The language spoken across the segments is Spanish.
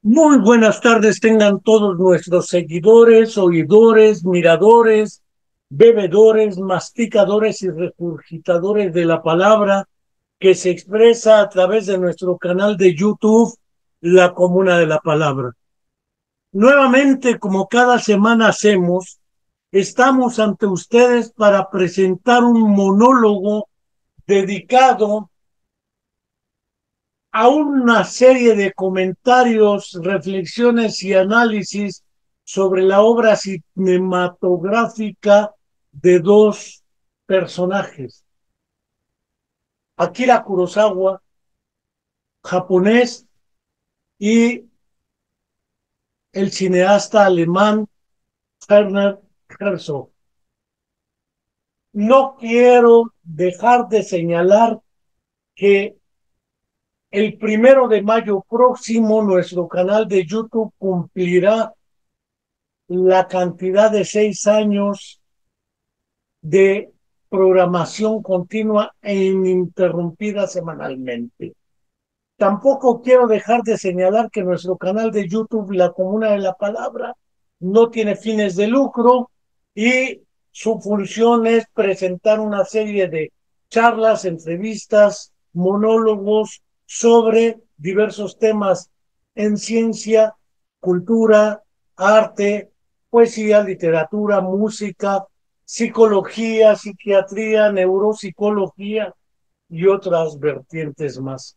Muy buenas tardes tengan todos nuestros seguidores, oidores, miradores, bebedores, masticadores y regurgitadores de la palabra que se expresa a través de nuestro canal de YouTube, La Comuna de la Palabra. Nuevamente, como cada semana hacemos, estamos ante ustedes para presentar un monólogo dedicado a una serie de comentarios, reflexiones y análisis sobre la obra cinematográfica de dos personajes. Akira Kurosawa, japonés, y el cineasta alemán Werner Herzog. No quiero dejar de señalar que el 1 de mayo próximo nuestro canal de YouTube cumplirá la cantidad de 6 años de programación continua e ininterrumpida semanalmente. Tampoco quiero dejar de señalar que nuestro canal de YouTube, La Comuna de la Palabra, no tiene fines de lucro y su función es presentar una serie de charlas, entrevistas, monólogos sobre diversos temas en ciencia, cultura, arte, poesía, literatura, música, psicología, psiquiatría, neuropsicología y otras vertientes más.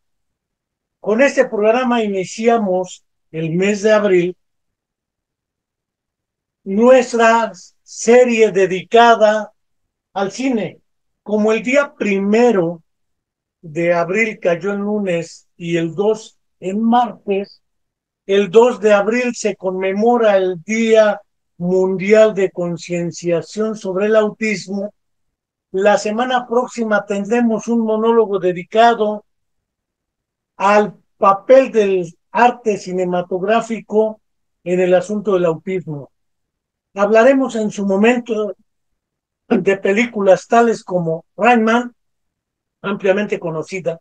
Con este programa iniciamos el mes de abril nuestra serie dedicada al cine. Como el día 1 de abril cayó en lunes y el 2 en martes, el 2 de abril se conmemora el Día Mundial de Concienciación sobre el Autismo. La semana próxima tendremos un monólogo dedicado al papel del arte cinematográfico en el asunto del autismo. Hablaremos en su momento de películas tales como Rain Man, ampliamente conocida,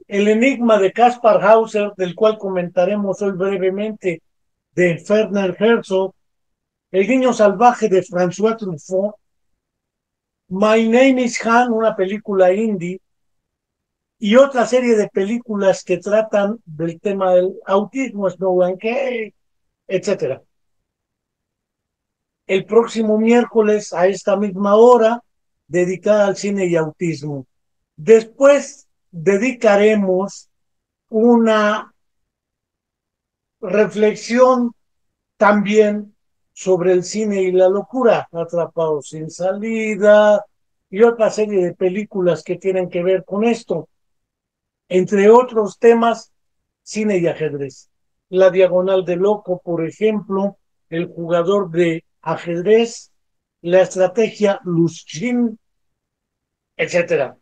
El Enigma de Caspar Hauser, del cual comentaremos hoy brevemente, de Werner Herzog, El Niño Salvaje de François Truffaut, My Name is Han, una película indie, y otra serie de películas que tratan del tema del autismo, Snow and Kay, etcétera. El próximo miércoles a esta misma hora, dedicada al cine y autismo. Después dedicaremos una reflexión también sobre el cine y la locura, Atrapados sin salida y otra serie de películas que tienen que ver con esto. Entre otros temas, cine y ajedrez. La Diagonal de Loco, por ejemplo, el jugador de ajedrez, la estrategia Lushin, etcétera.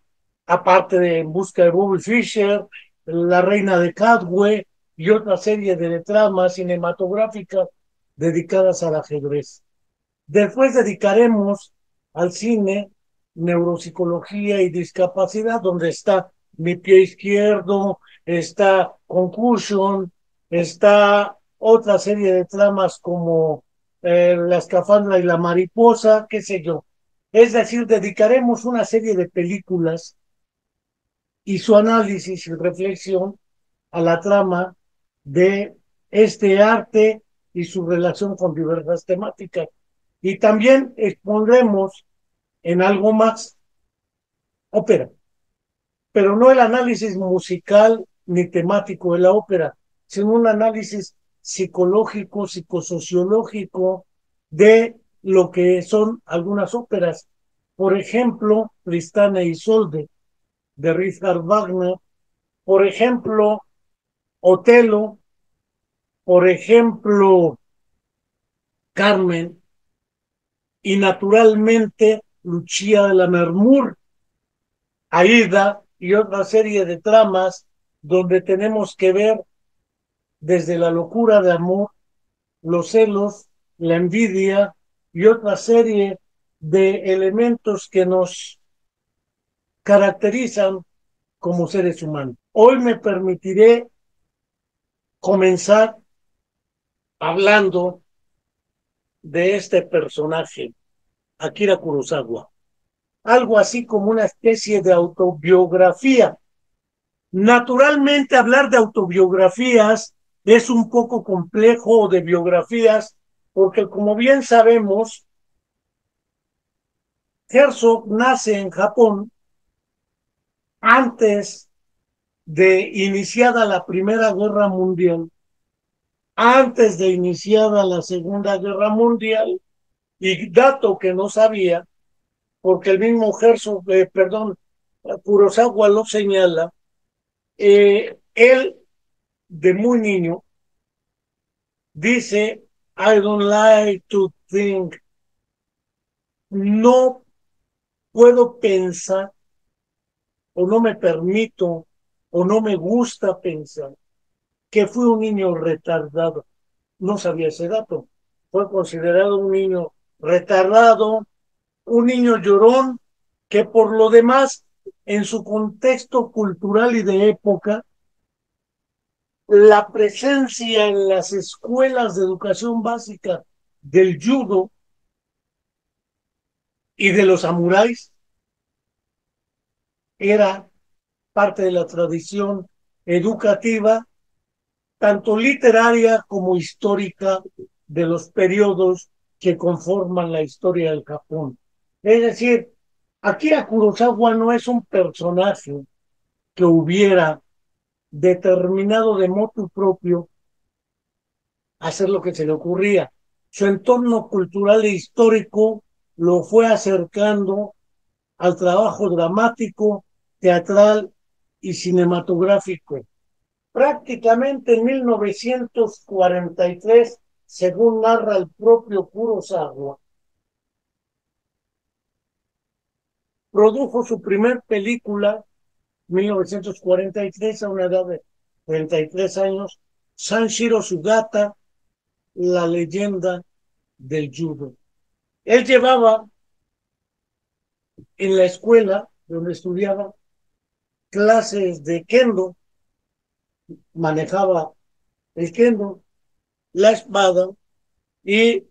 Aparte de En busca de Bobby Fischer, La Reina de Cadway y otra serie de tramas cinematográficas dedicadas al ajedrez. Después dedicaremos al cine, neuropsicología y discapacidad, donde está Mi pie izquierdo, está Concussion, está otra serie de tramas como La escafandra y la mariposa, qué sé yo. Es decir, dedicaremos una serie de películas y su análisis y reflexión a la trama de este arte y su relación con diversas temáticas. Y también expondremos en algo más ópera, pero no el análisis musical ni temático de la ópera, sino un análisis psicológico, psicosociológico de lo que son algunas óperas. Por ejemplo, Tristán e Isolde de Richard Wagner, por ejemplo, Otelo, por ejemplo, Carmen, y naturalmente Lucia de la Mermur, Aida y otra serie de tramas donde tenemos que ver desde la locura de amor, los celos, la envidia y otra serie de elementos que nos caracterizan como seres humanos. Hoy me permitiré comenzar hablando de este personaje, Akira Kurosawa. Algo así como una especie de autobiografía. Naturalmente, hablar de autobiografías es un poco complejo, de biografías, porque como bien sabemos, Herzog nace en Japón antes de iniciada la Primera Guerra Mundial, antes de iniciada la Segunda Guerra Mundial, y dato que no sabía, porque el mismo Herzog, perdón, Kurosawa lo señala, él de muy niño dice, I don't like to think, no puedo pensar o no me permito o no me gusta pensar que fui un niño retardado. No sabía ese dato. Fue considerado un niño retardado, un niño llorón, que por lo demás, en su contexto cultural y de época, la presencia en las escuelas de educación básica del judo y de los samuráis era parte de la tradición educativa, tanto literaria como histórica, de los periodos que conforman la historia del Japón. Es decir, Akira Kurosawa no es un personaje que hubiera determinado de motu propio hacer lo que se le ocurría. Su entorno cultural e histórico lo fue acercando al trabajo dramático, teatral y cinematográfico. Prácticamente en 1943, según narra el propio Kurosawa, produjo su primer película, 1943, a una edad de 33 años, Sanshiro Sugata, la leyenda del judo. Él llevaba en la escuela donde estudiaba clases de kendo, manejaba el kendo, la espada, y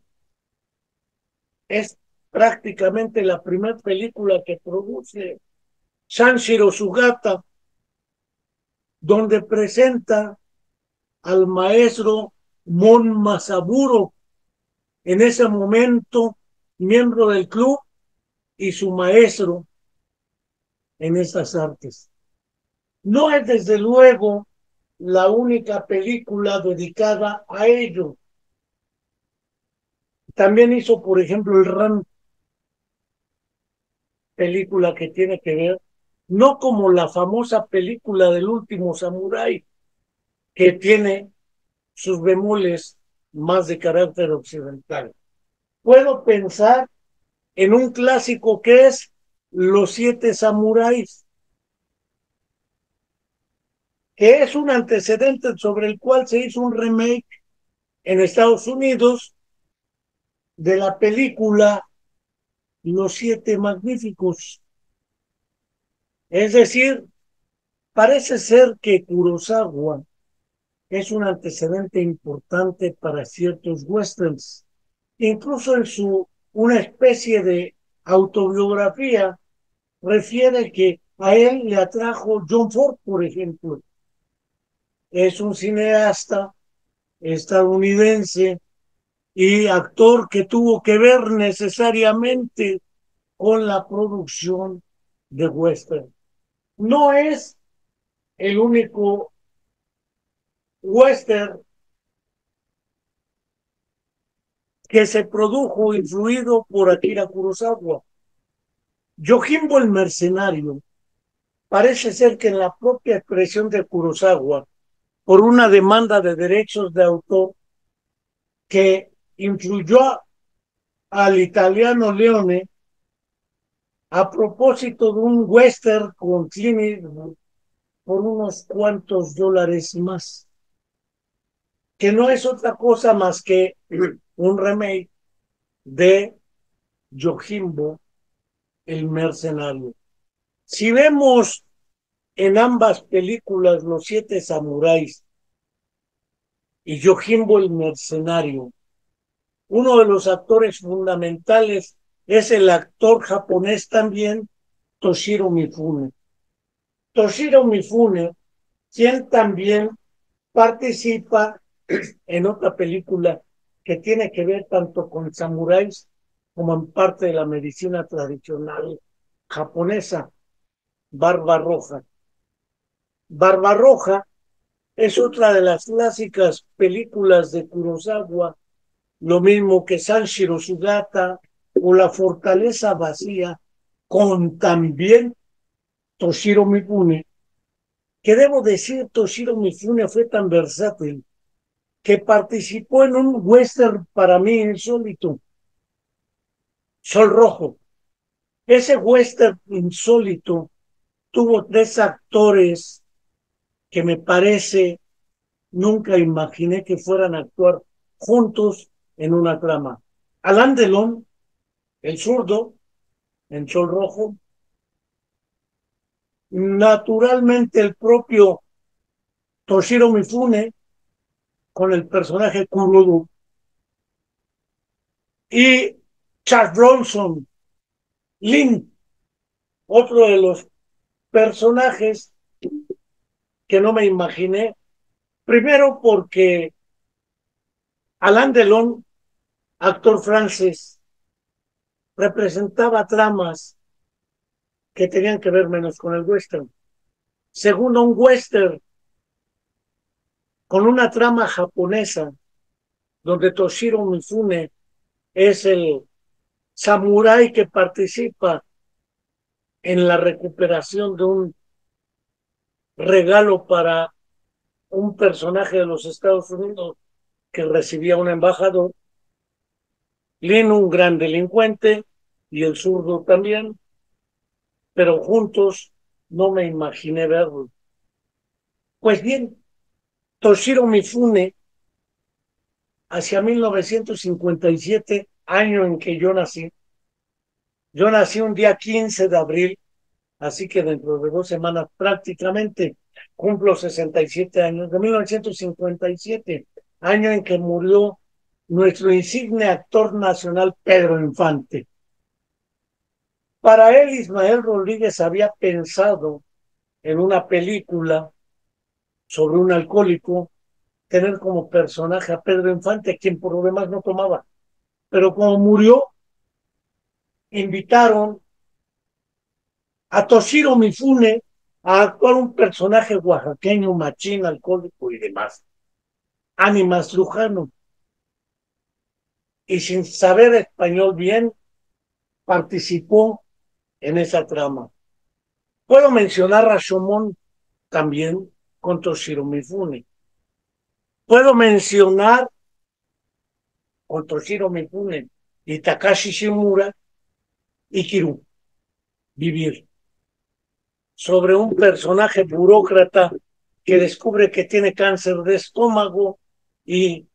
es prácticamente la primera película que produce Sanshiro Sugata, donde presenta al maestro Mon Masaburo, en ese momento miembro del club y su maestro en esas artes. No es desde luego la única película dedicada a ello. También hizo, por ejemplo, el Ran, película que tiene que ver, no como la famosa película del último samurái, que tiene sus bemoles más de carácter occidental. Puedo pensar en un clásico que es Los Siete Samuráis, que es un antecedente sobre el cual se hizo un remake en Estados Unidos de la película Los Siete Magníficos. Es decir, parece ser que Kurosawa es un antecedente importante para ciertos westerns. Incluso en su una especie de autobiografía refiere que a él le atrajo John Ford, por ejemplo. Es un cineasta estadounidense y actor que tuvo que ver necesariamente con la producción de western. No es el único western que se produjo influido por Akira Kurosawa. Yojimbo el mercenario parece ser que en la propia expresión de Kurosawa, por una demanda de derechos de autor que influyó al italiano Leone a propósito de un western con Clint por unos cuantos dólares más, que no es otra cosa más que un remake de Yojimbo el mercenario. Si vemos en ambas películas Los Siete Samuráis y Yojimbo el mercenario. Uno de los actores fundamentales es el actor japonés también, Toshiro Mifune. Toshiro Mifune, quien también participa en otra película que tiene que ver tanto con samuráis como en parte de la medicina tradicional japonesa, Barbarroja. Barbarroja es otra de las clásicas películas de Kurosawa, lo mismo que Sanshiro Sugata o La Fortaleza Vacía, con también Toshiro Mifune, que debo decir, Toshiro Mifune fue tan versátil que participó en un western para mí insólito, Sol Rojo. Ese western insólito tuvo tres actores que me parece nunca imaginé que fueran a actuar juntos en una trama. Alain Delon, el zurdo, en Sol Rojo, naturalmente el propio Toshiro Mifune con el personaje Kurodo y Charles Bronson, Lin, otro de los personajes que no me imaginé, primero porque Alain Delon, actor francés, representaba tramas que tenían que ver menos con el western. Segundo, un western con una trama japonesa, donde Toshiro Mifune es el samurái que participa en la recuperación de un regalo para un personaje de los Estados Unidos que recibía un embajador, Lin un gran delincuente y el zurdo también, pero juntos no me imaginé verlo. Pues bien, Toshiro Mifune, hacia 1957, año en que yo nací un día 15 de abril, así que dentro de 2 semanas prácticamente cumplo 67 años, de 1957, año en que murió nuestro insigne actor nacional Pedro Infante. Para él, Ismael Rodríguez había pensado en una película sobre un alcohólico, tener como personaje a Pedro Infante, quien por lo demás no tomaba. Pero como murió, invitaron a Toshiro Mifune a actuar un personaje oaxaqueño, machín, alcohólico y demás. Ánimas Lujano. Y sin saber español bien, participó en esa trama. Puedo mencionar a Rashomon también con Toshiro Mifune. Puedo mencionar con Toshiro Mifune y Takashi Shimura y Kiru, Vivir, sobre un personaje burócrata que descubre que tiene cáncer de estómago y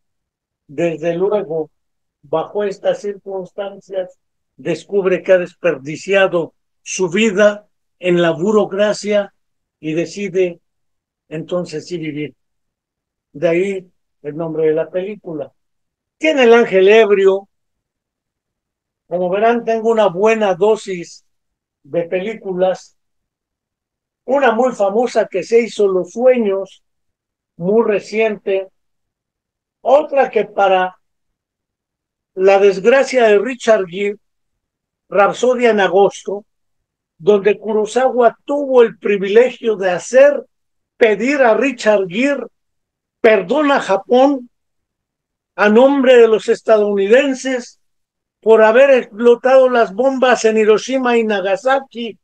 desde luego bajo estas circunstancias descubre que ha desperdiciado su vida en la burocracia y decide entonces sí vivir. De ahí el nombre de la película. Tiene el ángel ebrio. Como verán, tengo una buena dosis de películas. Una muy famosa que se hizo, Los Sueños, muy reciente. Otra que para la desgracia de Richard Gere, Rapsodia en agosto, donde Kurosawa tuvo el privilegio de hacer pedir a Richard Gere perdón a Japón a nombre de los estadounidenses por haber explotado las bombas en Hiroshima y Nagasaki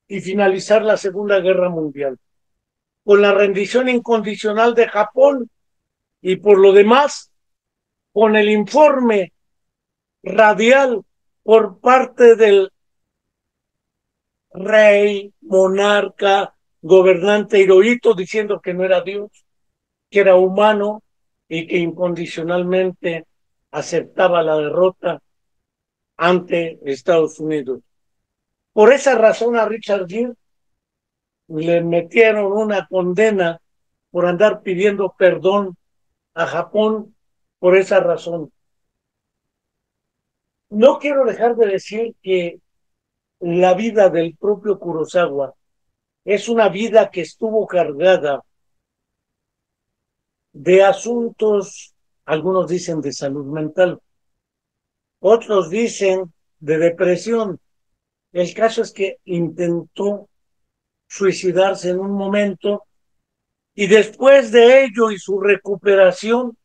y finalizar la Segunda Guerra Mundial, con la rendición incondicional de Japón y por lo demás, con el informe radial por parte del rey, monarca, gobernante Hirohito diciendo que no era Dios, que era humano y que incondicionalmente aceptaba la derrota ante Estados Unidos. Por esa razón a Richard Gere le metieron una condena por andar pidiendo perdón a Japón por esa razón. No quiero dejar de decir que la vida del propio Kurosawa es una vida que estuvo cargada de asuntos, algunos dicen de salud mental, otros dicen de depresión. El caso es que intentó suicidarse en un momento y después de ello y su recuperación,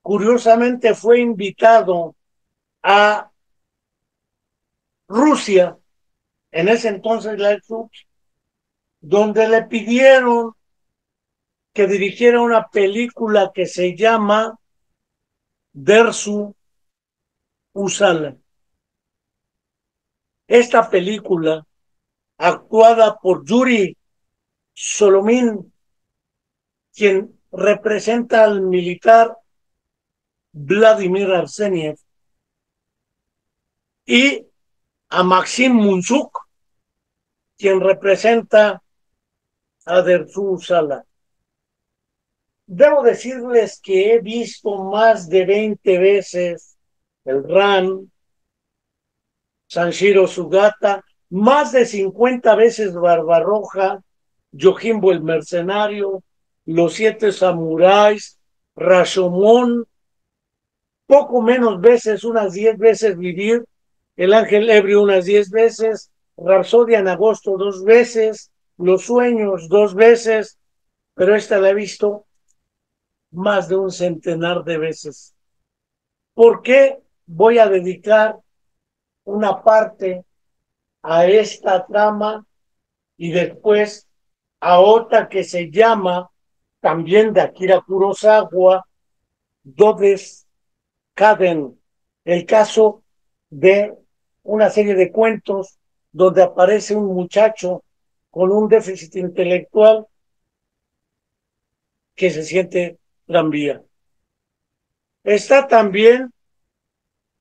curiosamente fue invitado a Rusia, en ese entonces la ex, donde le pidieron que dirigiera una película que se llama Dersu Usala. Esta película, actuada por Yuri Solomín, quien representa al militar Vladimir Arseniev, y a Maxim Munzuk, quien representa a Dersu Usala. Debo decirles que he visto más de 20 veces el RAN, Sanshiro Sugata, más de 50 veces Barbarroja, Yojimbo el Mercenario, Los Siete Samuráis, Rashomon, poco menos veces, unas 10 veces Vivir, El Ángel Ebrio unas 10 veces, Rapsodia en Agosto 2 veces, Los Sueños 2 veces, pero esta la he visto más de un centenar de veces. ¿Por qué voy a dedicar una parte a esta trama y después a otra que se llama, también de Akira Kurosawa, Dodes Kaden, el caso de una serie de cuentos donde aparece un muchacho con un déficit intelectual que se siente tranvía? Está también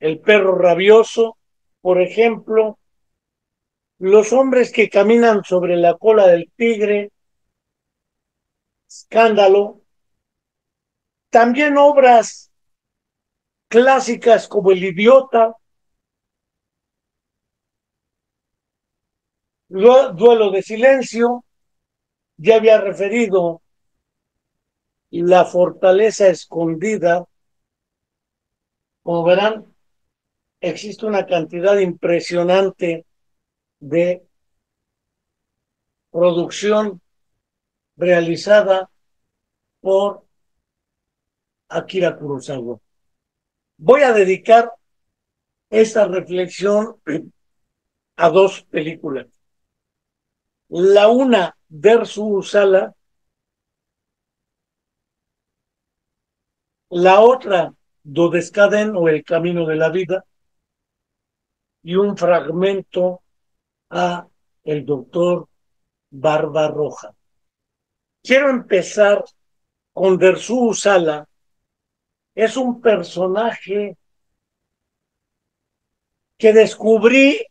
El perro rabioso, por ejemplo, Los hombres que caminan sobre la cola del tigre, Escándalo, también obras clásicas como El idiota, Duelo de silencio, ya había referido La fortaleza escondida. Como verán, existe una cantidad impresionante de producción realizada por Akira Kurosawa. Voy a dedicar esta reflexión a dos películas. La una, Dersu Usala, la otra, Dodescaden o El camino de la vida, y un fragmento a El doctor Barbarroja. Quiero empezar con Dersu Usala. Es un personaje que descubrí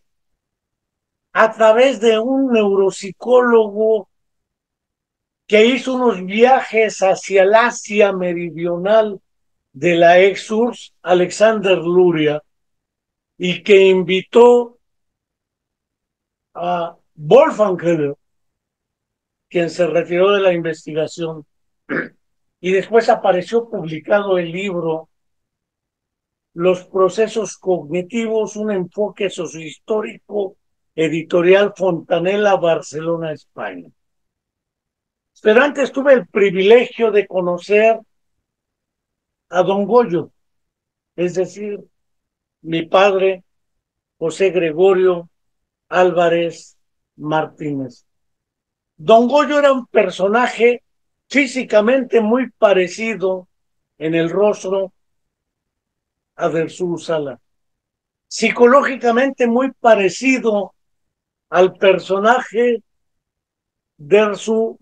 a través de un neuropsicólogo que hizo unos viajes hacia el Asia meridional de la ex-URSS, Alexander Luria, y que invitó a Wolfgang Köhler, quien se retiró de la investigación, y después apareció publicado el libro Los procesos cognitivos, un enfoque sociohistórico, editorial Fontanella, Barcelona, España. Pero antes tuve el privilegio de conocer a don Goyo, es decir, mi padre, José Gregorio Álvarez Martínez. Don Goyo era un personaje físicamente muy parecido en el rostro a Dersu Usala, psicológicamente muy parecido al personaje Dersu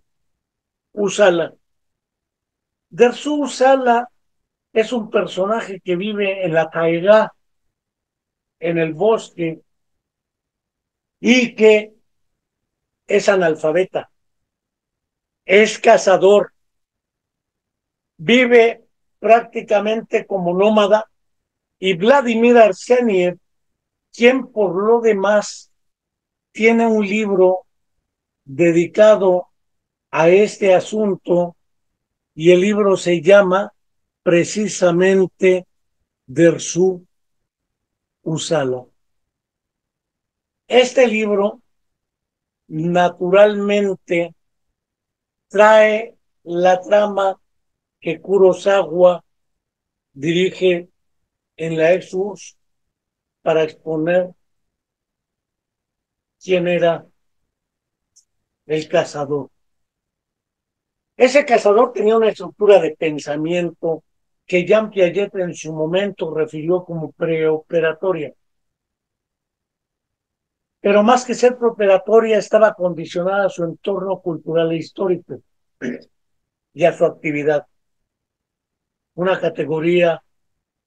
Usala. Dersu Usala es un personaje que vive en la taigá, en el bosque, y que es analfabeta, es cazador, vive prácticamente como nómada, y Vladimir Arseniev, quien por lo demás tiene un libro dedicado a este asunto, y el libro se llama precisamente Dersu Usala. Este libro naturalmente trae la trama que Kurosawa dirige en la ex-URSS para exponer quién era el cazador. Ese cazador tenía una estructura de pensamiento que Jean Piaget en su momento refirió como preoperatoria. Pero más que ser preoperatoria, estaba condicionada a su entorno cultural e histórico y a su actividad. Una categoría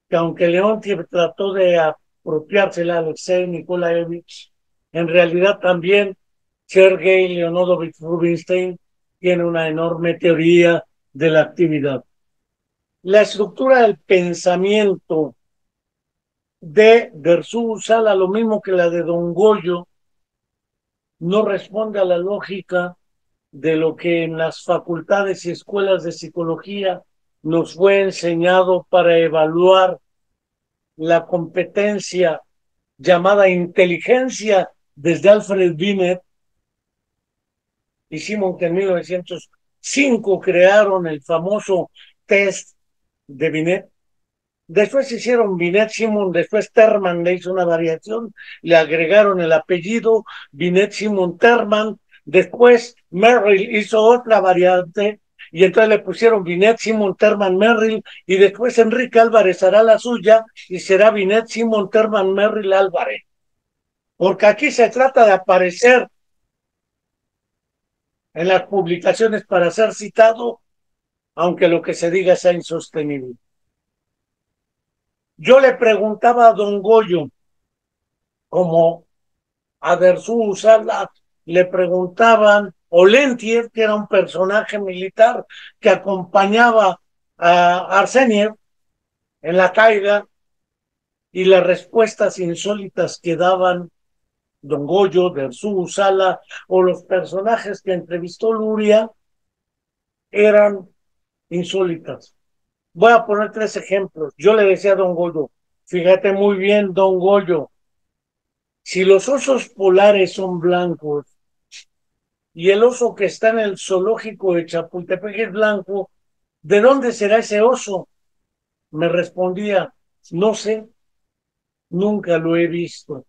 que, aunque Leontiev trató de apropiársela a Alexei Nikolaevich, en realidad también Sergei Leonidovich Rubinstein tiene una enorme teoría de la actividad. La estructura del pensamiento de Dersu Usala, lo mismo que la de Don Goyo, no responde a la lógica de lo que en las facultades y escuelas de psicología nos fue enseñado para evaluar la competencia llamada inteligencia desde Alfred Binet y Simon, que en 1905 crearon el famoso test de Binet. Después hicieron Binet Simon, después Terman le hizo una variación, le agregaron el apellido Binet Simon Terman, después Merrill hizo otra variante y entonces le pusieron Binet Simon Terman Merrill, y después Enrique Álvarez hará la suya y será Binet Simon Terman Merrill Álvarez. Porque aquí se trata de aparecer en las publicaciones para ser citado, aunque lo que se diga sea insostenible. Yo le preguntaba a Don Goyo, como a Dersu Usala le preguntaban, o Lentiev, que era un personaje militar que acompañaba a Arseniev en la taiga, y las respuestas insólitas que daban Don Goyo, Dersu Usala o los personajes que entrevistó Luria eran insólitas. Voy a poner 3 ejemplos. Yo le decía a Don Goyo, fíjate muy bien, Don Goyo, si los osos polares son blancos y el oso que está en el zoológico de Chapultepec es blanco, ¿de dónde será ese oso? Me respondía, no sé, nunca lo he visto.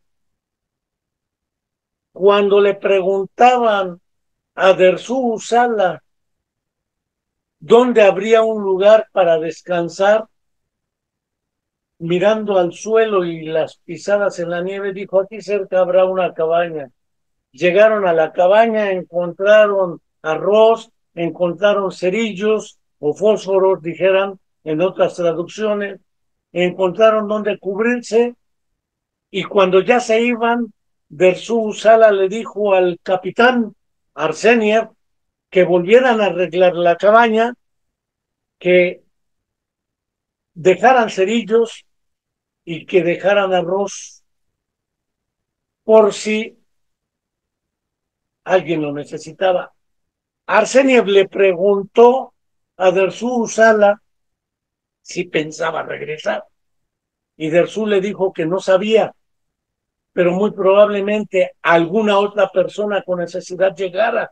Cuando le preguntaban a Dersu Usala dónde habría un lugar para descansar, mirando al suelo y las pisadas en la nieve, dijo, aquí cerca habrá una cabaña. Llegaron a la cabaña, encontraron arroz, encontraron cerillos o fósforos, dijeran en otras traducciones, encontraron donde cubrirse, y cuando ya se iban, Dersu Sala le dijo al capitán Arseniev que volvieran a arreglar la cabaña, que dejaran cerillos y que dejaran arroz por si alguien lo necesitaba. Arseniev le preguntó a Dersu Usala si pensaba regresar, y Dersu le dijo que no sabía, pero muy probablemente alguna otra persona con necesidad llegara.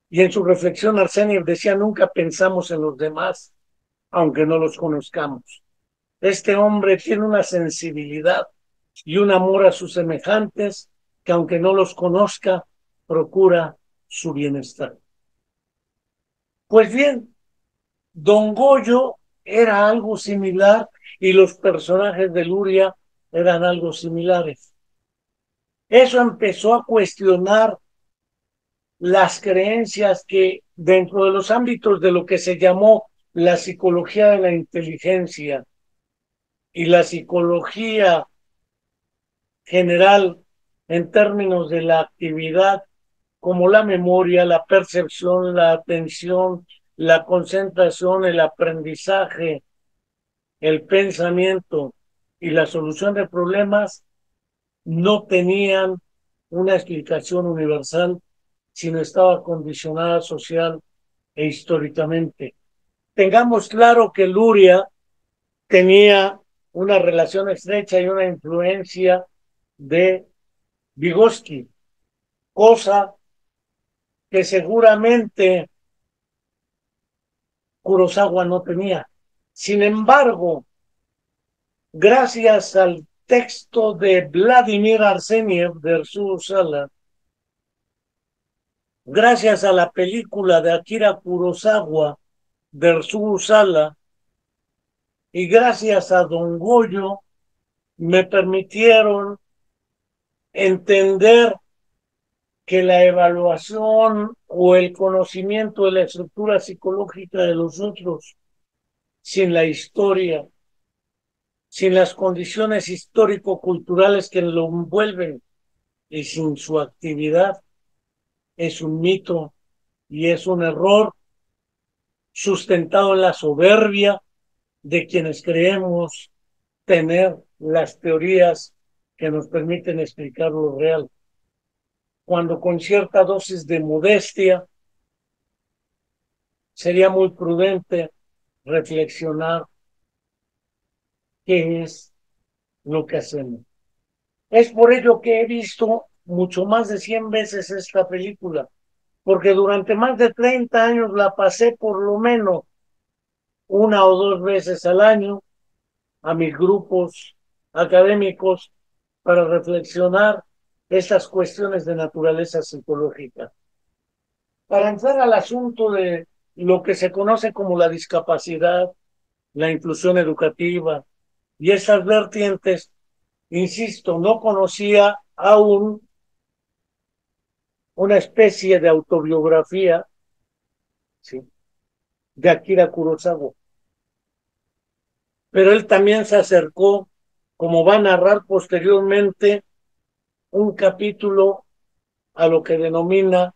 Y en su reflexión Arseniev decía, nunca pensamos en los demás, aunque no los conozcamos. Este hombre tiene una sensibilidad y un amor a sus semejantes que, aunque no los conozca, procura su bienestar. Pues bien, Don Goyo era algo similar y los personajes de Luria eran algo similares. Eso empezó a cuestionar las creencias que, dentro de los ámbitos de lo que se llamó la psicología de la inteligencia y la psicología general en términos de la actividad, como la memoria, la percepción, la atención, la concentración, el aprendizaje, el pensamiento y la solución de problemas no tenían una explicación universal, sino estaba condicionada social e históricamente. Tengamos claro que Luria tenía una relación estrecha y una influencia de Vygotsky, cosa que seguramente Kurosawa no tenía. Sin embargo, gracias al texto de Vladimir Arseniev de Erzurum Sala, gracias a la película de Akira Kurosawa de Erzurum Sala y gracias a Don Goyo, me permitieron entender que la evaluación o el conocimiento de la estructura psicológica de los otros, sin la historia, sin las condiciones histórico-culturales que lo envuelven y sin su actividad, es un mito y es un error sustentado en la soberbia de quienes creemos tener las teorías que nos permiten explicar lo real, cuando con cierta dosis de modestia sería muy prudente reflexionar qué es lo que hacemos. Es por ello que he visto mucho más de 100 veces esta película, porque durante más de 30 años la pasé por lo menos una o dos veces al año a mis grupos académicos para reflexionar estas cuestiones de naturaleza psicológica. Para entrar al asunto de lo que se conoce como la discapacidad, la inclusión educativa y esas vertientes, insisto, no conocía aún una especie de autobiografía, ¿sí?, de Akira Kurosawa. Pero él también se acercó, como va a narrar posteriormente, un capítulo a lo que denomina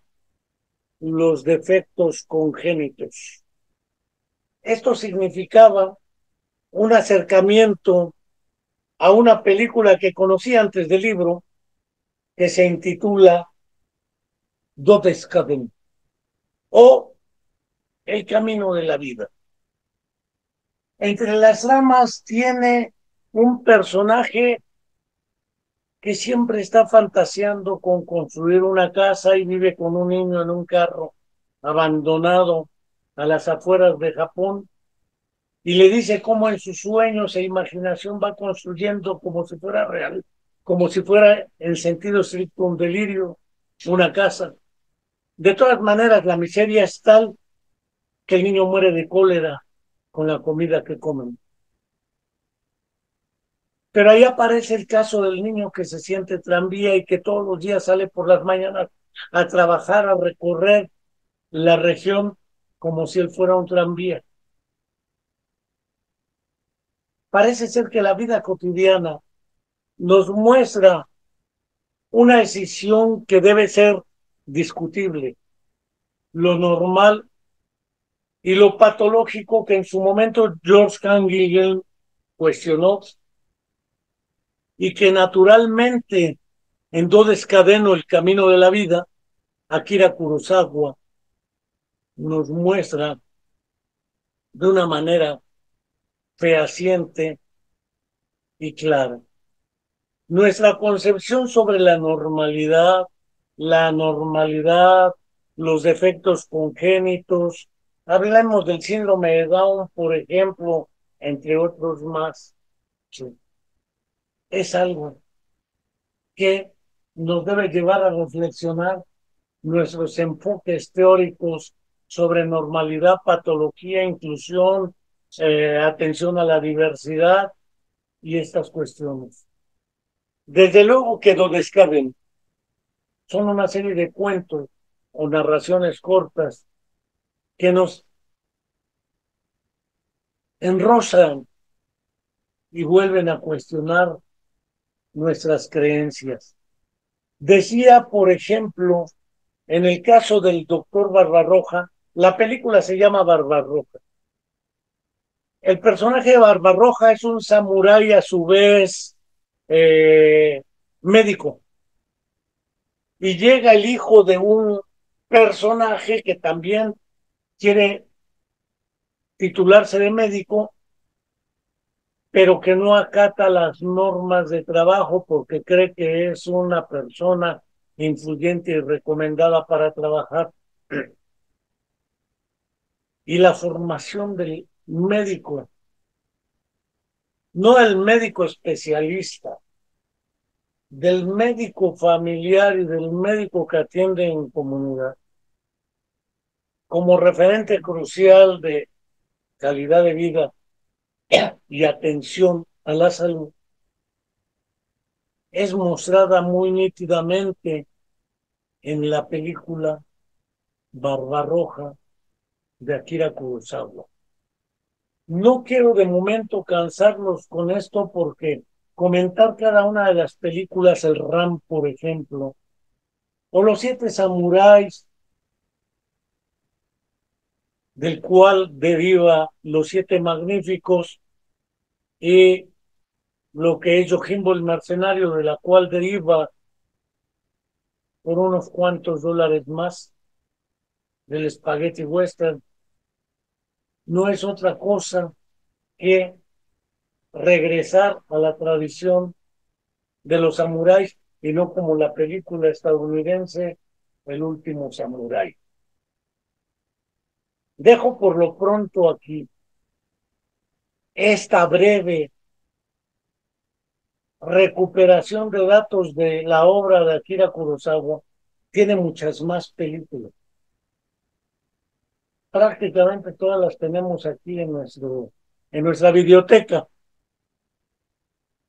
los defectos congénitos. Esto significaba un acercamiento a una película que conocí antes del libro, que se intitula Dodescaden o El camino de la vida. Entre las ramas tiene un personaje que siempre está fantaseando con construir una casa y vive con un niño en un carro abandonado a las afueras de Japón, y le dice cómo en sus sueños e imaginación va construyendo como si fuera real, como si fuera en sentido estricto un delirio, una casa. De todas maneras, la miseria es tal que el niño muere de cólera con la comida que comen. Pero ahí aparece el caso del niño que se siente tranvía y que todos los días sale por las mañanas a trabajar, a recorrer la región como si él fuera un tranvía. Parece ser que la vida cotidiana nos muestra una decisión que debe ser discutible, lo normal y lo patológico que en su momento George Canguilhem cuestionó, y que naturalmente en Do Descadeno, el camino de la vida, Akira Kurosawa nos muestra de una manera fehaciente y clara. Nuestra concepción sobre la normalidad, los defectos congénitos, hablemos del síndrome de Down, por ejemplo, entre otros más, sí, es algo que nos debe llevar a reflexionar nuestros enfoques teóricos sobre normalidad, patología, inclusión, atención a la diversidad y estas cuestiones. Desde luego que lo descarguen. Son una serie de cuentos o narraciones cortas que nos enrozan y vuelven a cuestionar nuestras creencias. Decía, por ejemplo, en el caso del doctor Barbarroja, La película se llama Barbarroja. El personaje de Barbarroja es un samurái a su vez eh, médico. Y llega el hijo de un personaje que también quiere titularse de médico, pero que no acata las normas de trabajo porque cree que es una persona influyente y recomendada para trabajar. Y la formación del médico, no del médico especialista, del médico familiar y del médico que atiende en comunidad, como referente crucial de calidad de vida y atención a la salud, es mostrada muy nítidamente en la película Barbarroja de Akira Kurosawa. No quiero de momento cansarlos con esto porque comentar cada una de las películas, el Ram, por ejemplo, o Los Siete Samuráis, del cual deriva Los Siete Magníficos, y lo que es Yojimbo el Mercenario, de la cual deriva por unos cuantos dólares más del Spaghetti Western, no es otra cosa que regresar a la tradición de los samuráis y no como la película estadounidense El último samurái. Dejo por lo pronto aquí esta breve recuperación de datos de la obra de Akira Kurosawa. Tiene muchas más películas. Prácticamente todas las tenemos aquí en nuestra biblioteca.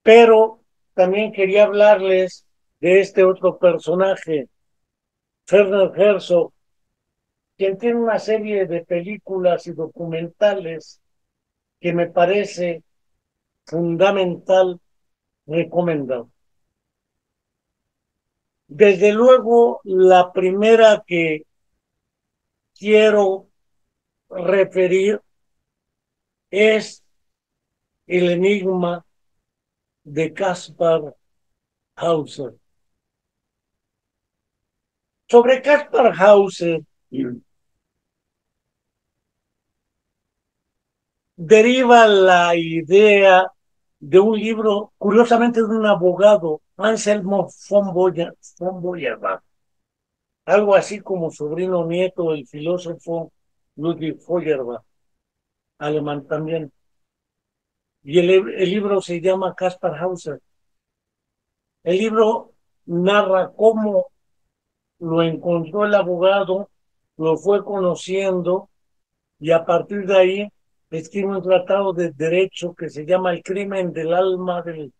Pero también quería hablarles de este otro personaje, Werner Herzog, quien tiene una serie de películas y documentales que me parece fundamental recomendar. Desde luego, la primera que quiero referir es el enigma de Caspar Hauser. Sobre Caspar Hauser deriva la idea de un libro, curiosamente de un abogado, Anselmo von Boyerba, algo así como sobrino nieto del filósofo Ludwig Feuerbach, alemán también. Y el libro se llama Caspar Hauser. El libro narra cómo lo encontró el abogado, lo fue conociendo y a partir de ahí escribe un tratado de derecho que se llama El crimen del alma del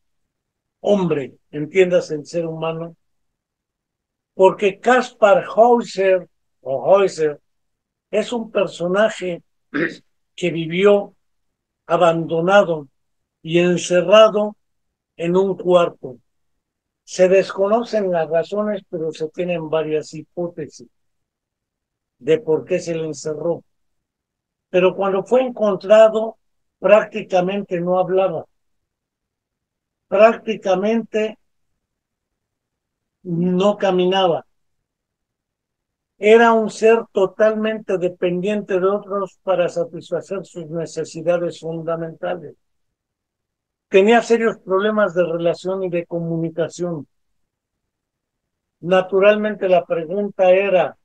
hombre, entiendas el ser humano, porque Caspar Hauser o Hauser es un personaje que vivió abandonado y encerrado en un cuarto. Se desconocen las razones, pero se tienen varias hipótesis de por qué se le encerró. Pero cuando fue encontrado, prácticamente no hablaba, prácticamente no caminaba. Era un ser totalmente dependiente de otros para satisfacer sus necesidades fundamentales. Tenía serios problemas de relación y de comunicación. Naturalmente la pregunta era,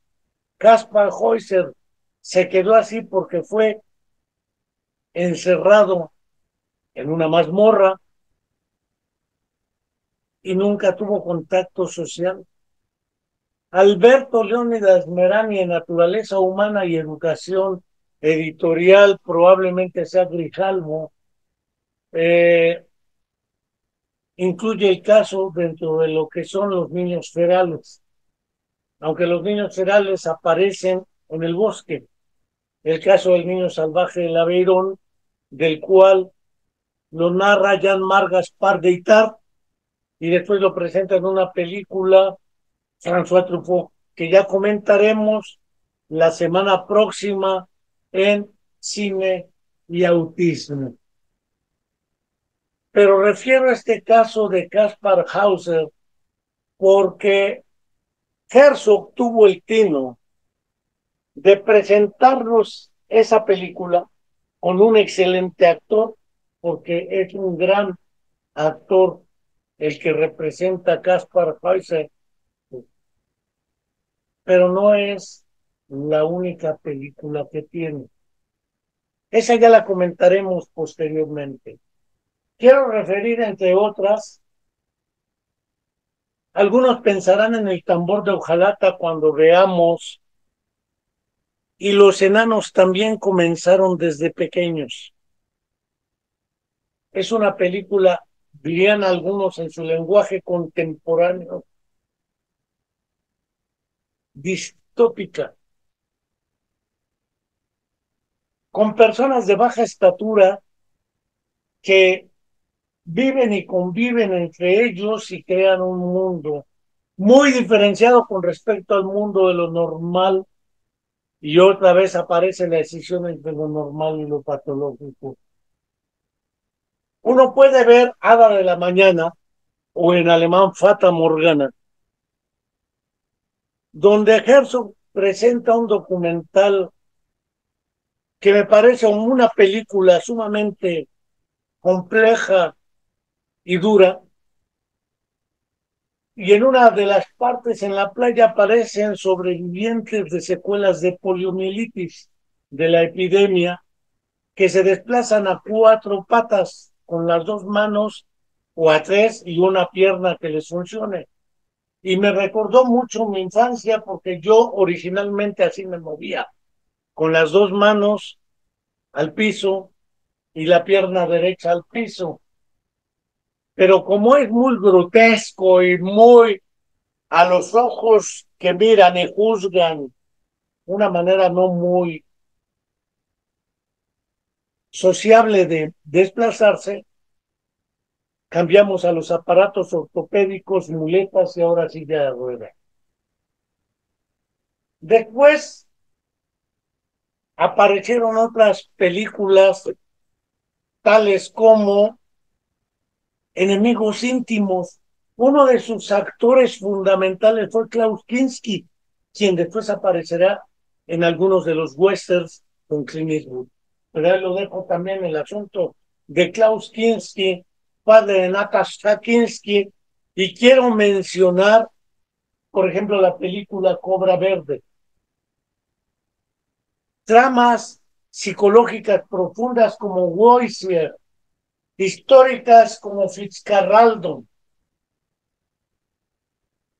¿Caspar Hauser se quedó así porque fue encerrado en una mazmorra y nunca tuvo contacto social? Alberto Leónidas Merani, en Naturaleza Humana y Educación Editorial, probablemente sea Grijalvo, incluye el caso dentro de lo que son los niños ferales, aunque los niños ferales aparecen en el bosque. El caso del niño salvaje del Aveirón, del cual lo narra Jean Margas Pardeitar y después lo presenta en una película François Truffaut, que ya comentaremos la semana próxima en Cine y Autismo. Pero refiero a este caso de Kaspar Hauser porque Herzog tuvo el tino de presentarnos esa película con un excelente actor, porque es un gran actor el que representa a Kaspar Hauser, pero no es la única película que tiene. Esa ya la comentaremos posteriormente. Quiero referir, entre otras, algunos pensarán en el tambor de hojalata cuando veamos, y los enanos también comenzaron desde pequeños. Es una película, dirían algunos en su lenguaje contemporáneo, distópica, con personas de baja estatura que viven y conviven entre ellos y crean un mundo muy diferenciado con respecto al mundo de lo normal, y otra vez aparece la decisión entre lo normal y lo patológico. Uno puede ver Hada de la Mañana, o en alemán Fata Morgana, donde Herzog presenta un documental que me parece una película sumamente compleja y dura, y en una de las partes en la playa aparecen sobrevivientes de secuelas de poliomielitis, de la epidemia, que se desplazan a cuatro patas con las dos manos o a tres y una pierna que les funcione. Y me recordó mucho mi infancia porque yo originalmente así me movía, con las dos manos al piso y la pierna derecha al piso. Pero como es muy grotesco y muy a los ojos que miran y juzgan una manera no muy sociable de desplazarse, cambiamos a los aparatos ortopédicos, muletas y ahora silla de ruedas. Después aparecieron otras películas tales como Enemigos íntimos. Uno de sus actores fundamentales fue Klaus Kinski, quien después aparecerá en algunos de los westerns con Clint Eastwood. Pero ahí lo dejo también el asunto de Klaus Kinski, padre de Natasha Kinski, y quiero mencionar, por ejemplo, la película Cobra Verde. Tramas psicológicas profundas como Woisier, históricas como Fitzcarraldo,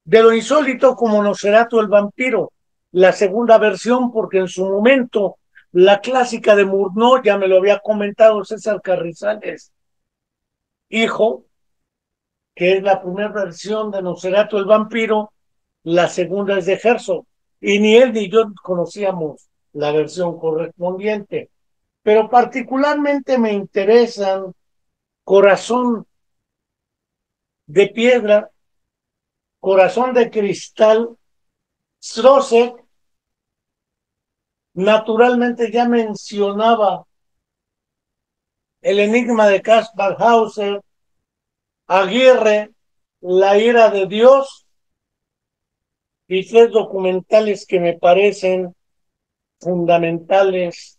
de lo insólito como Nosferatu el vampiro, la segunda versión, porque en su momento la clásica de Murnau, ya me lo había comentado César Carrizales, hijo, que es la primera versión de Nosferatu el vampiro, la segunda es de Herzog, y ni él ni yo conocíamos la versión correspondiente, pero particularmente me interesan Corazón de Piedra, Corazón de Cristal, Strossek. Naturalmente ya mencionaba El enigma de Caspar Hauser, Aguirre, La ira de Dios, y tres documentales que me parecen fundamentales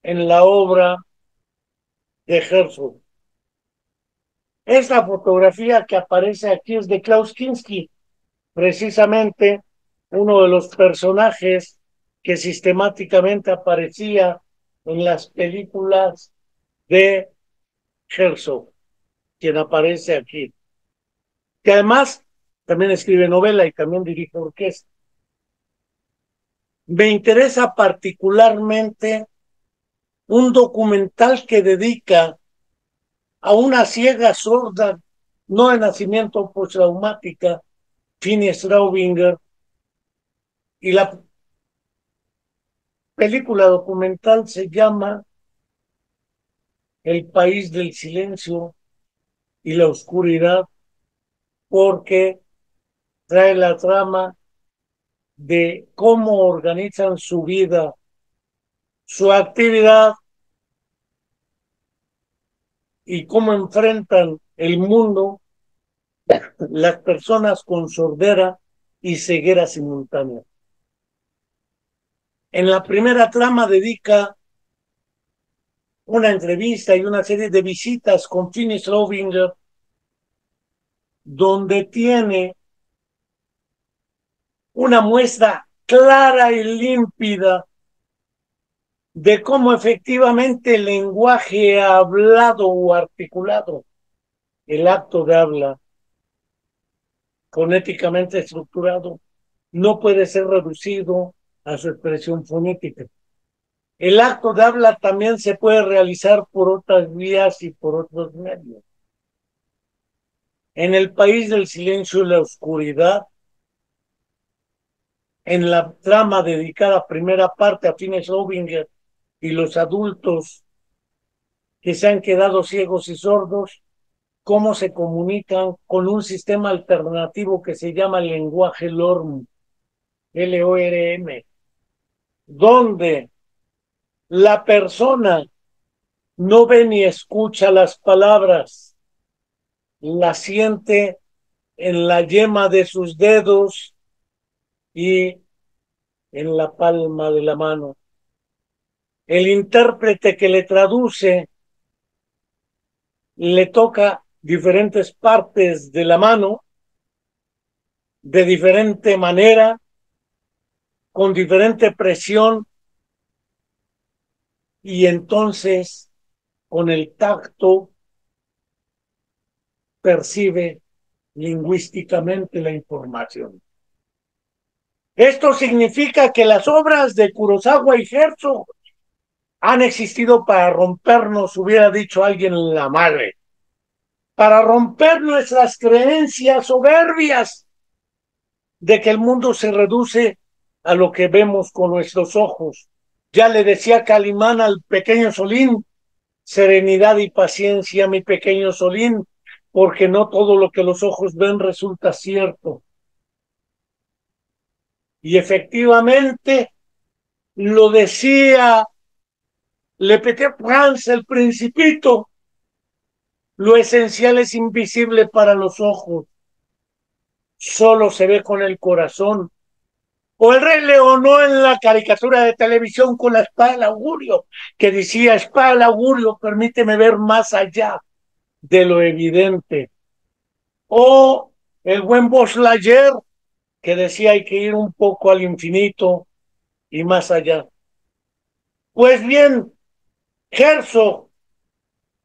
en la obra de Herzog. Esta fotografía que aparece aquí es de Klaus Kinski, precisamente uno de los personajes que sistemáticamente aparecía en las películas de Herzog, quien aparece aquí, que además también escribe novela y también dirige orquesta. Me interesa particularmente un documental que dedica a una ciega sorda, no de nacimiento postraumática, Fini Straubinger, y la película documental se llama El país del silencio y la oscuridad, porque trae la trama de cómo organizan su vida, su actividad y cómo enfrentan el mundo las personas con sordera y ceguera simultánea. En la primera trama dedica una entrevista y una serie de visitas con Phyllis Lovinger, donde tiene una muestra clara y límpida de cómo efectivamente el lenguaje hablado o articulado, el acto de habla fonéticamente estructurado, no puede ser reducido a su expresión fonética. El acto de habla también se puede realizar por otras vías y por otros medios. En el país del silencio y la oscuridad, en la trama dedicada primera parte a Phyllis Lovinger y los adultos que se han quedado ciegos y sordos, cómo se comunican con un sistema alternativo que se llama lenguaje LORM, LORM, donde la persona no ve ni escucha las palabras, las siente en la yema de sus dedos y en la palma de la mano. El intérprete que le traduce le toca diferentes partes de la mano de diferente manera, con diferente presión, y entonces con el tacto percibe lingüísticamente la información. Esto significa que las obras de Kurosawa y Herzog han existido para rompernos, hubiera dicho alguien, la madre, para romper nuestras creencias soberbias de que el mundo se reduce a lo que vemos con nuestros ojos. Ya le decía Calimán al pequeño Solín: serenidad y paciencia, mi pequeño Solín, porque no todo lo que los ojos ven resulta cierto. Y efectivamente lo decía Le Petit Prince, el Principito: lo esencial es invisible para los ojos, solo se ve con el corazón. O el Rey León, no, en la caricatura de televisión con la espada del augurio, que decía: espada del augurio, permíteme ver más allá de lo evidente. O el buen Buzz Lightyear, que decía: hay que ir un poco al infinito y más allá. Pues bien, Herzog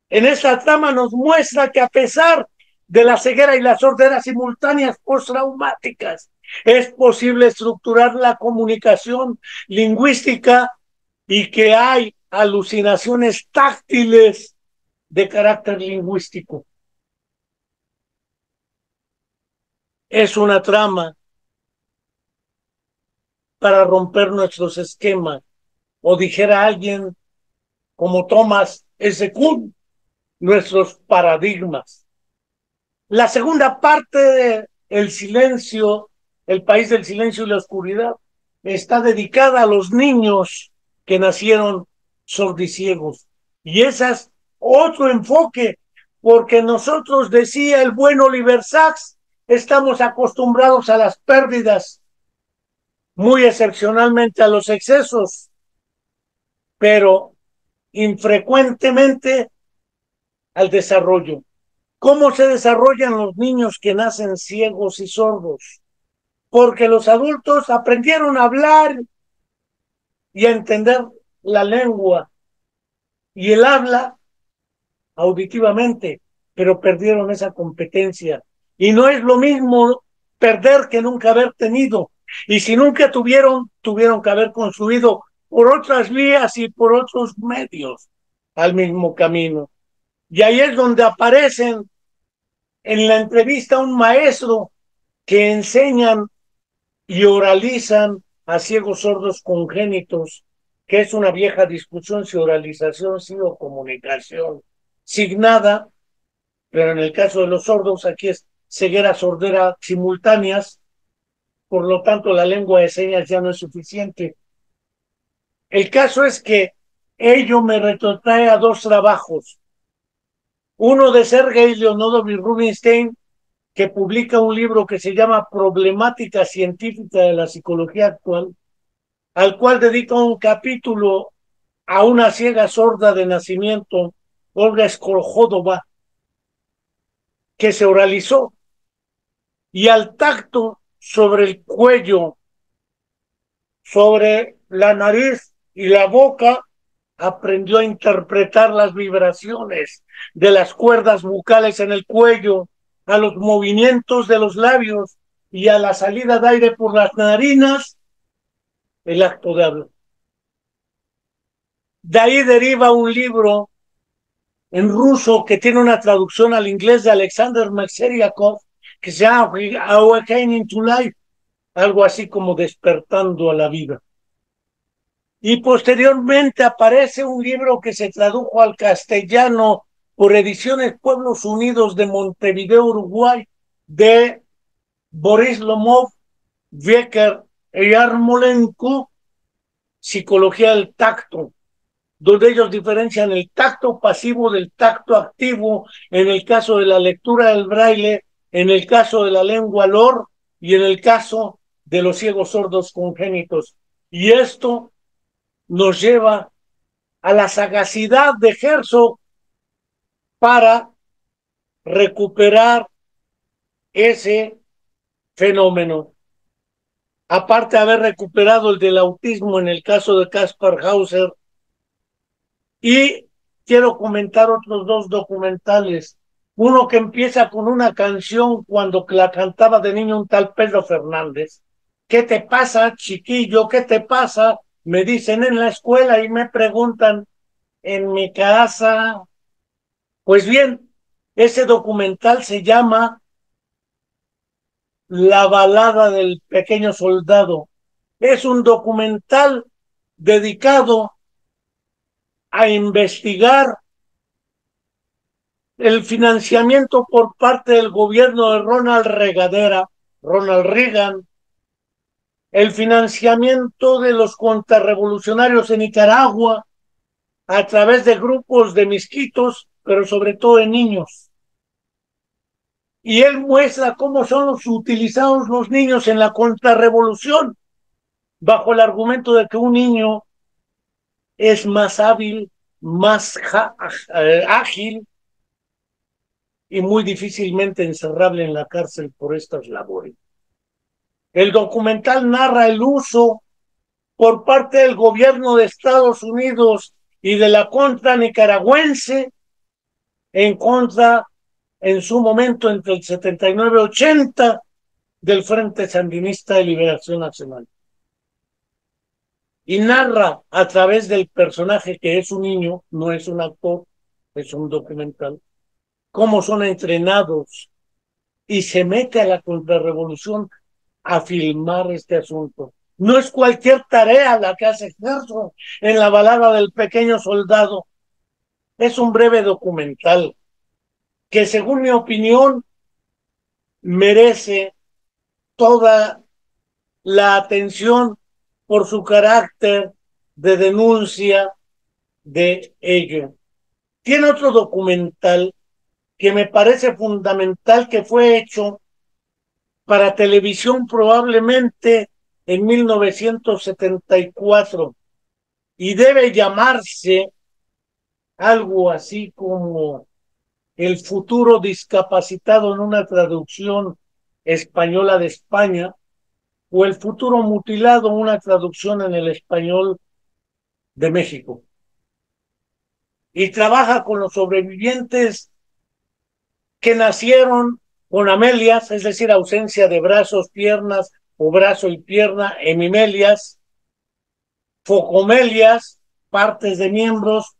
en esta trama nos muestra que, a pesar de la ceguera y la sordera simultáneas postraumáticas, es posible estructurar la comunicación lingüística y que hay alucinaciones táctiles de carácter lingüístico. Es una trama para romper nuestros esquemas, o dijera alguien como Thomas S. Kuhn, nuestros paradigmas. La segunda parte de El silencio, El país del silencio y la oscuridad, está dedicada a los niños que nacieron sordiciegos. Y ese es otro enfoque, porque nosotros, decía el buen Oliver Sacks, estamos acostumbrados a las pérdidas, muy excepcionalmente a los excesos, pero infrecuentemente al desarrollo. ¿Cómo se desarrollan los niños que nacen ciegos y sordos? Porque los adultos aprendieron a hablar y a entender la lengua y el habla auditivamente, pero perdieron esa competencia. Y no es lo mismo perder que nunca haber tenido. Y si nunca tuvieron, tuvieron que haber construido por otras vías y por otros medios al mismo camino. Y ahí es donde aparecen en la entrevista un maestro que enseñan y oralizan a ciegos sordos congénitos, que es una vieja discusión si oralización sí o comunicación signada, pero en el caso de los sordos aquí es ceguera, sordera simultáneas, por lo tanto la lengua de señas ya no es suficiente. El caso es que ello me retrotrae a dos trabajos. Uno de Sergei Leonodovich Rubinstein, que publica un libro que se llama Problemática Científica de la Psicología Actual, al cual dedica un capítulo a una ciega sorda de nacimiento, Olga Skolhodova, que se oralizó, y al tacto sobre el cuello, sobre la nariz y la boca, aprendió a interpretar las vibraciones de las cuerdas bucales en el cuello, a los movimientos de los labios y a la salida de aire por las narinas, el acto de hablar. De ahí deriva un libro en ruso que tiene una traducción al inglés de Alexander Merceriakov, que se llama Awakening to Life, algo así como despertando a la vida. Y posteriormente aparece un libro que se tradujo al castellano por Ediciones Pueblos Unidos de Montevideo, Uruguay, de Boris Lomov, Becker y Yarmolenko, Psicología del Tacto, donde ellos diferencian el tacto pasivo del tacto activo, en el caso de la lectura del braille, en el caso de la lengua LOR y en el caso de los ciegos sordos congénitos. Y esto nos lleva a la sagacidad de Herzog para recuperar ese fenómeno. Aparte de haber recuperado el del autismo en el caso de Kaspar Hauser, y quiero comentar otros dos documentales. Uno que empieza con una canción cuando la cantaba de niño un tal Pedro Fernández. ¿Qué te pasa, chiquillo? ¿Qué te pasa? Me dicen en la escuela y me preguntan en mi casa. Pues bien, ese documental se llama La balada del pequeño soldado. Es un documental dedicado a investigar el financiamiento por parte del gobierno de Ronald Reagan, el financiamiento de los contrarrevolucionarios en Nicaragua a través de grupos de misquitos, pero sobre todo de niños. Y él muestra cómo son los utilizados los niños en la contrarrevolución, bajo el argumento de que un niño es más hábil, más ágil y muy difícilmente encerrable en la cárcel por estas labores. El documental narra el uso por parte del gobierno de Estados Unidos y de la contra nicaragüense en contra, en su momento, entre el 79 y 80, del Frente Sandinista de Liberación Nacional. Y narra a través del personaje que es un niño, no es un actor, es un documental, cómo son entrenados y se mete a la contrarrevolución a filmar este asunto. No es cualquier tarea la que hace Herzog en La balada del pequeño soldado. Es un breve documental que, según mi opinión, merece toda la atención por su carácter de denuncia de ello. Tiene otro documental que me parece fundamental, que fue hecho para televisión probablemente en 1974 y debe llamarse algo así como El futuro discapacitado, en una traducción española de España, o El futuro mutilado, una traducción en el español de México. Y trabaja con los sobrevivientes que nacieron con amelias, es decir, ausencia de brazos, piernas o brazo y pierna, hemimelias, focomelias, partes de miembros,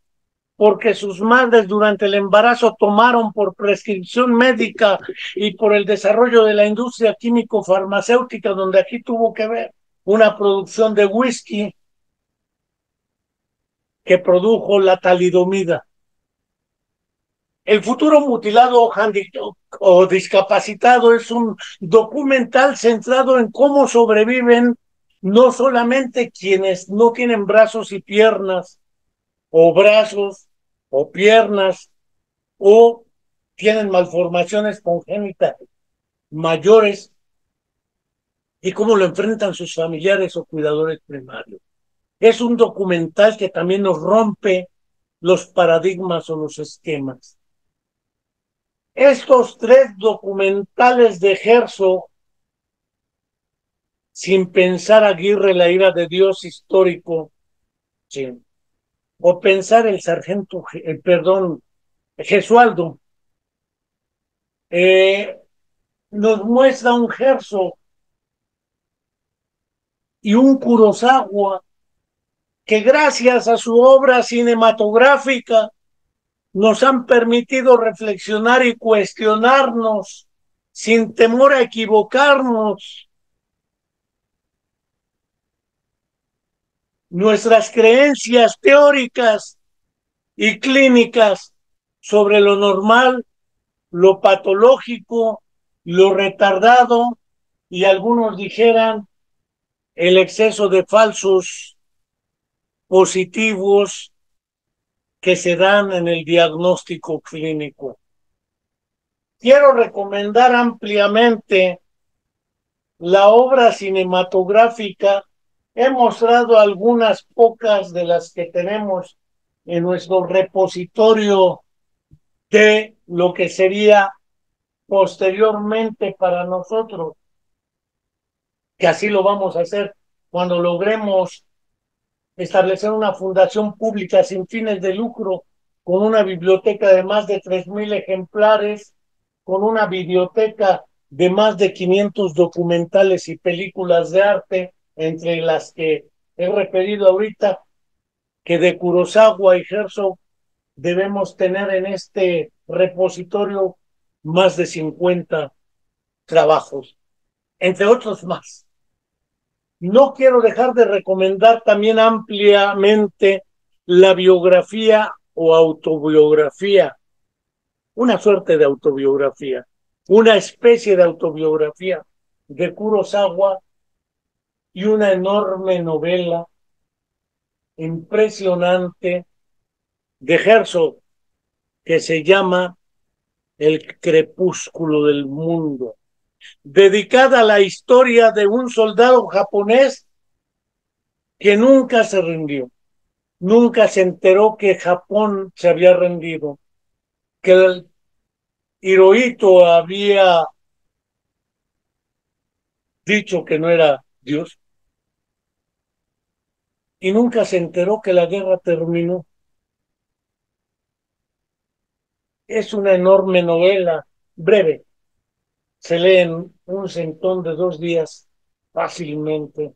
porque sus madres durante el embarazo tomaron por prescripción médica y por el desarrollo de la industria químico-farmacéutica, donde aquí tuvo que ver una producción de whisky que produjo la talidomida. El futuro mutilado o Discapacitado es un documental centrado en cómo sobreviven no solamente quienes no tienen brazos y piernas, o brazos, o piernas, o tienen malformaciones congénitas mayores, y cómo lo enfrentan sus familiares o cuidadores primarios. Es un documental que también nos rompe los paradigmas o los esquemas. Estos tres documentales de Herzog, Sin pensar Aguirre, La ira de Dios histórico, sí, o pensar el sargento, perdón, Gesualdo, eh, nos muestra un Herzog y un Kurosawa que gracias a su obra cinematográfica nos han permitido reflexionar y cuestionarnos sin temor a equivocarnos nuestras creencias teóricas y clínicas sobre lo normal, lo patológico, lo retardado y algunos dijeran el exceso de falsos positivos que se dan en el diagnóstico clínico. Quiero recomendar ampliamente la obra cinematográfica. He mostrado algunas pocas de las que tenemos en nuestro repositorio de lo que sería posteriormente para nosotros, que así lo vamos a hacer cuando logremos establecer una fundación pública sin fines de lucro, con una biblioteca de más de 3,000 ejemplares, con una biblioteca de más de 500 documentales y películas de arte, entre las que he referido ahorita, que de Kurosawa y Herzog debemos tener en este repositorio más de 50 trabajos, entre otros más. No quiero dejar de recomendar también ampliamente la biografía o autobiografía, una suerte de autobiografía, una especie de autobiografía de Kurosawa y una enorme novela impresionante de Herzog que se llama El crepúsculo del mundo, dedicada a la historia de un soldado japonés que nunca se rindió. Nunca se enteró que Japón se había rendido, que el Hirohito había dicho que no era Dios, y nunca se enteró que la guerra terminó. Es una enorme novela, breve, se lee en un centón de 2 días fácilmente,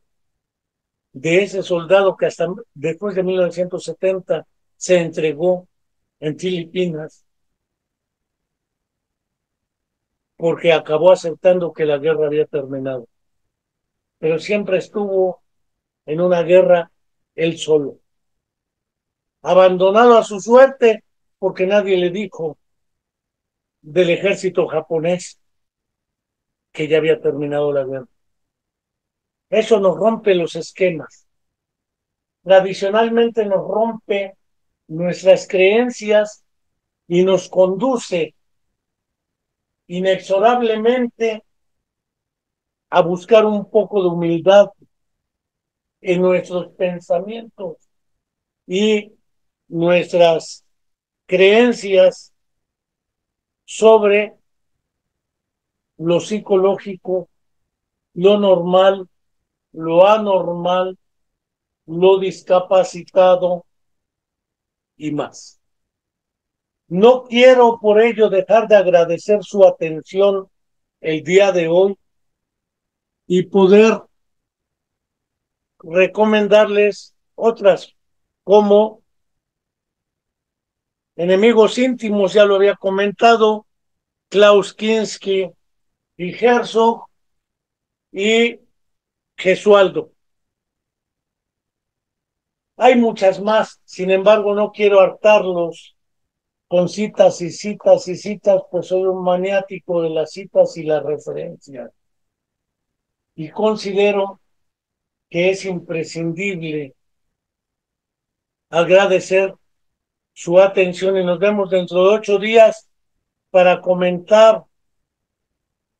de ese soldado que hasta después de 1970 se entregó en Filipinas porque acabó aceptando que la guerra había terminado, pero siempre estuvo en una guerra él solo, abandonado a su suerte porque nadie le dijo del ejército japonés que ya había terminado la guerra. Eso nos rompe los esquemas. Tradicionalmente nos rompe nuestras creencias y nos conduce inexorablemente a buscar un poco de humildad en nuestros pensamientos y nuestras creencias sobre lo psicológico, lo normal, lo anormal, lo discapacitado y más. No quiero por ello dejar de agradecer su atención el día de hoy y poder recomendarles otras como Enemigos íntimos, ya lo había comentado, Klaus Kinski y Herzog y Gesualdo. Hay muchas más, sin embargo no quiero hartarlos con citas y citas y citas, pues soy un maniático de las citas y las referencias. Y considero que es imprescindible agradecer su atención y nos vemos dentro de 8 días para comentar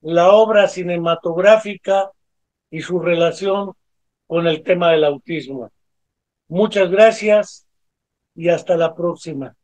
la obra cinematográfica y su relación con el tema del autismo. Muchas gracias y hasta la próxima.